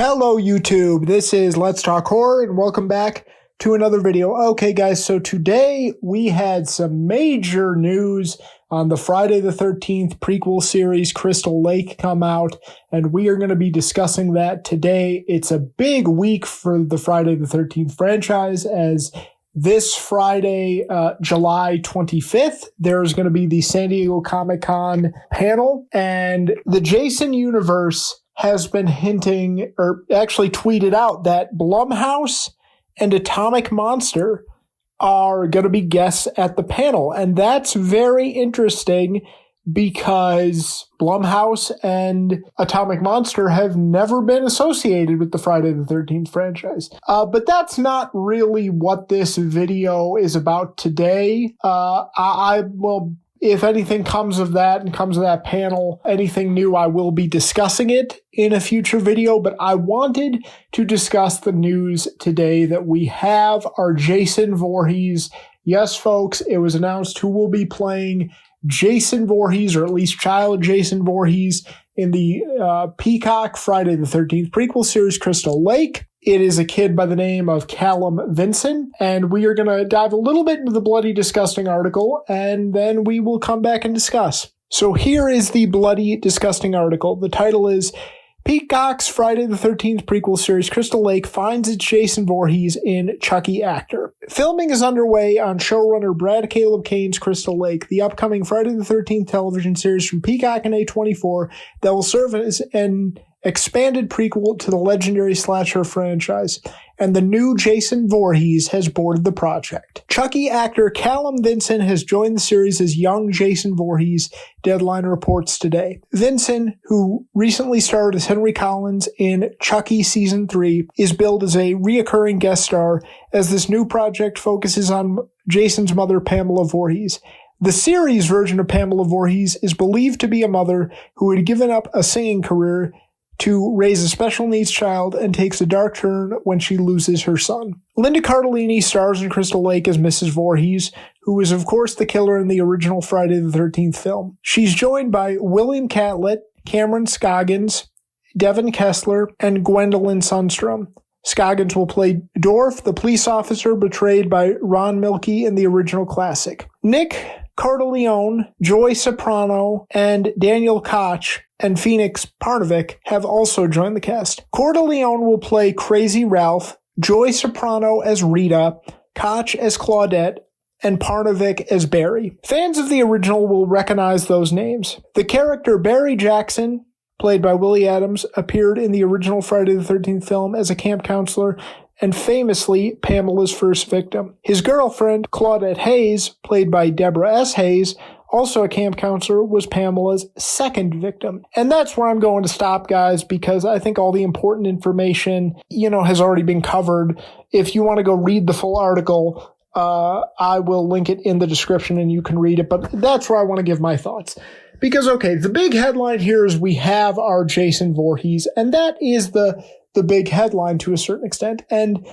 Hello YouTube, this is Let's Talk Horror and welcome back to another video. Okay guys, so today we had some major news on the Friday the 13th prequel series Crystal Lake come out, and we are going to be discussing that today. It's a big week for the Friday the 13th franchise, as this Friday, July 25th, there's going to be the San Diego Comic-Con panel, and the Jason universe has been hinting, or actually tweeted out, that Blumhouse and Atomic Monster are going to be guests at the panel. And that's very interesting because Blumhouse and Atomic Monster have never been associated with the Friday the 13th franchise. But that's not really what this video is about today. I will, if anything comes of that and comes of that panel, anything new, I will be discussing it in a future video. But I wanted to discuss the news today that we have our Jason Voorhees. Yes, folks, it was announced who will be playing Jason Voorhees, or at least child Jason Voorhees, in the Peacock Friday the 13th prequel series Crystal Lake. It is a kid by the name of Callum Vinson, and we are going to dive a little bit into the Bloody Disgusting article, and then we will come back and discuss. So here is the Bloody Disgusting article. The title is Peacock's Friday the 13th prequel series Crystal Lake finds its Jason Voorhees in Chucky actor. Filming is underway on showrunner Brad Caleb Kane's Crystal Lake, the upcoming Friday the 13th television series from Peacock and A24 that will serve as an expanded prequel to the legendary slasher franchise, and the new Jason Voorhees has boarded the project. Chucky actor Callum Vinson has joined the series as young Jason Voorhees, Deadline reports today. Vinson, who recently starred as Henry Collins in Chucky Season 3, is billed as a reoccurring guest star as this new project focuses on Jason's mother, Pamela Voorhees. The series version of Pamela Voorhees is believed to be a mother who had given up a singing career to raise a special needs child and takes a dark turn when she loses her son. Linda Cardellini stars in Crystal Lake as Mrs. Voorhees, who is of course the killer in the original Friday the 13th film. She's joined by William Catlett, Cameron Scoggins, Devin Kessler, and Gwendolyn Sundstrom. Scoggins will play Dorf, the police officer betrayed by Ron Milkey in the original classic. Nick Cardellini, Joy Soprano, and Daniel Koch and Phoenix Parnevik have also joined the cast. Cardellini will play Crazy Ralph, Joy Soprano as Rita, Koch as Claudette, and Parnevik as Barry. Fans of the original will recognize those names. The character Barry Jackson, played by Willie Adams, appeared in the original Friday the 13th film as a camp counselor and famously Pamela's first victim. His girlfriend, Claudette Hayes, played by Deborah S. Hayes, also a camp counselor, was Pamela's second victim. And that's where I'm going to stop, guys, because I think all the important information, has already been covered. If you want to go read the full article, I will link it in the description and you can read it. But that's where I want to give my thoughts. Because, okay, the big headline here is we have our Jason Voorhees, and that is the big headline to a certain extent. And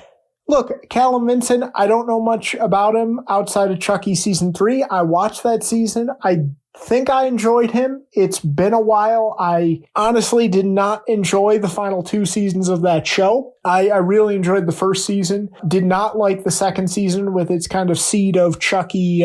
look, Callum Vinson, I don't know much about him outside of Chucky Season 3. I watched that season. I think I enjoyed him. It's been a while. I honestly did not enjoy the final 2 seasons of that show. I really enjoyed the first season. Did not like the second season with its kind of seed of Chucky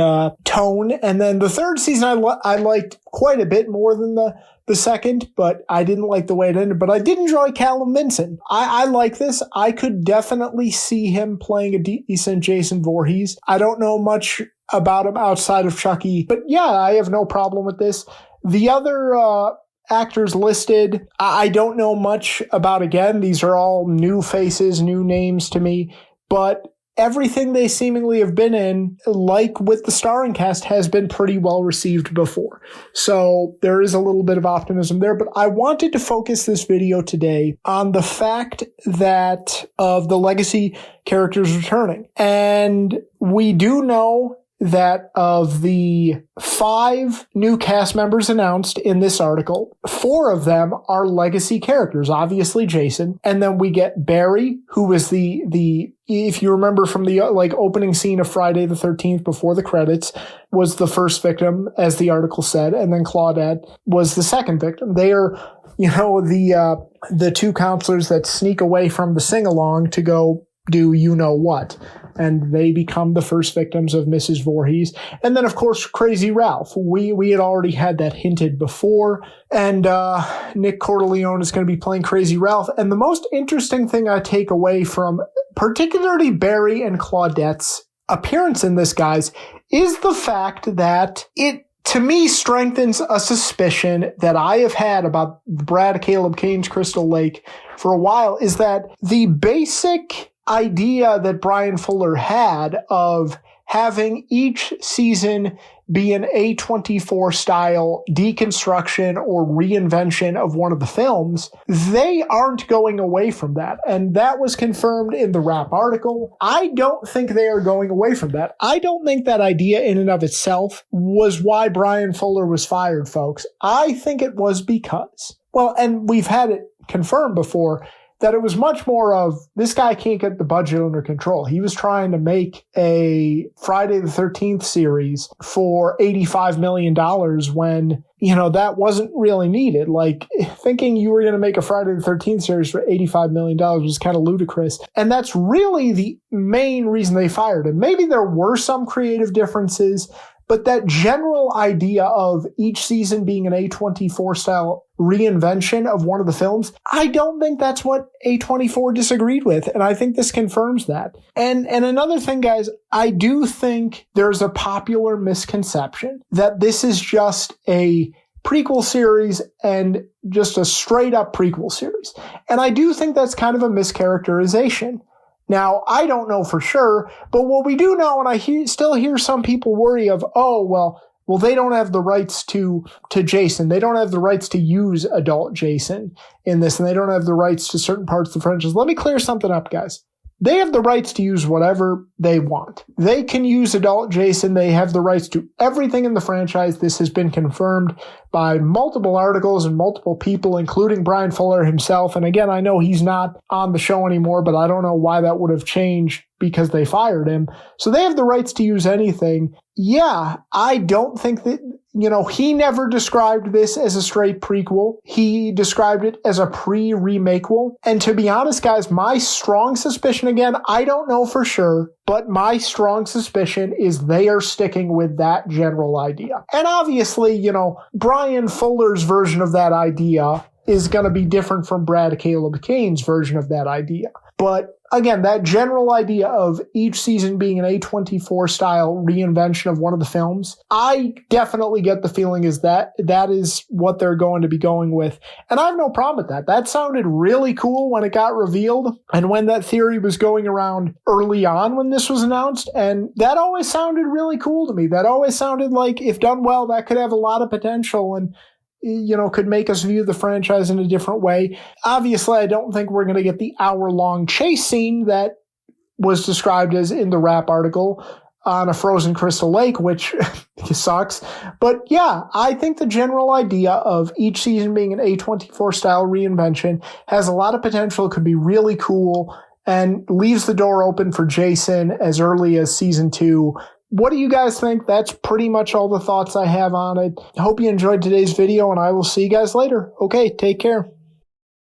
tone. And then the third season I liked quite a bit more than the second, but I didn't like the way it ended. But I did enjoy Callum Vinson. I like this. I could definitely see him playing a decent Jason Voorhees. I don't know much about him outside of Chucky, but yeah, I have no problem with this. The other actors listed, I don't know much about. Again, these are all new faces, new names to me, but everything they seemingly have been in, like with the starring cast, has been pretty well received before. So there is a little bit of optimism there, but I wanted to focus this video today on the fact that of the legacy characters returning. And we do know that of the 5 new cast members announced in this article, 4 of them are legacy characters, obviously Jason. And then we get Barry, who was the if you remember from the opening scene of Friday the 13th before the credits, was the first victim, as the article said. And then Claudette was the second victim. They are the two counselors that sneak away from the sing-along to go do you-know-what. And they become the first victims of Mrs. Voorhees. And then, of course, Crazy Ralph. We had already had that hinted before. And Nick Corleone is going to be playing Crazy Ralph. And the most interesting thing I take away from particularly Barry and Claudette's appearance in this, guys, is the fact that it, to me, strengthens a suspicion that I have had about Brad Caleb Kane's Crystal Lake for a while, is that the basic idea that Bryan Fuller had of having each season be an A24 style deconstruction or reinvention of one of the films, they aren't going away from that. And that was confirmed in the Wrap article. I don't think they are going away from that. I don't think that idea in and of itself was why Bryan Fuller was fired, folks. I think it was because, well, and we've had it confirmed before, that it was much more of, this guy can't get the budget under control. He was trying to make a Friday the 13th series for $85 million when, that wasn't really needed. Like, thinking you were going to make a Friday the 13th series for $85 million was kind of ludicrous. And that's really the main reason they fired him. Maybe there were some creative differences, but that general idea of each season being an A24 style reinvention of one of the films, I don't think that's what A24 disagreed with. And I think this confirms that. And another thing, guys, I do think there's a popular misconception that this is just a prequel series and just a straight up prequel series. And I do think that's kind of a mischaracterization. Now, I don't know for sure, but what we do know, and I still hear some people worry of, well, they don't have the rights to Jason. They don't have the rights to use adult Jason in this, and they don't have the rights to certain parts of the franchise. Let me clear something up, guys. They have the rights to use whatever they want. They can use adult Jason. They have the rights to everything in the franchise. This has been confirmed by multiple articles and multiple people, including Bryan Fuller himself. And again, I know he's not on the show anymore, but I don't know why that would have changed because they fired him. So they have the rights to use anything. Yeah, I don't think that, he never described this as a straight prequel. He described it as a pre-remakequel. And to be honest, guys, my strong suspicion, again, I don't know for sure, but my strong suspicion is they are sticking with that general idea. And obviously, Bryan Fuller's version of that idea is going to be different from Brad Caleb Kane's version of that idea. But again, that general idea of each season being an A24 style reinvention of one of the films, I definitely get the feeling is that is what they're going to be going with. And I have no problem with that. That sounded really cool when it got revealed and when that theory was going around early on when this was announced. And that always sounded really cool to me. That always sounded like, if done well, that could have a lot of potential and could make us view the franchise in a different way. Obviously, I don't think we're going to get the hour-long chase scene that was described as in the Wrap article on a frozen Crystal Lake, which sucks. But yeah, I think the general idea of each season being an A24 style reinvention has a lot of potential. It could be really cool and leaves the door open for Jason as early as season 2. What do you guys think? That's pretty much all the thoughts I have on it. I hope you enjoyed today's video, and I will see you guys later. Okay, take care.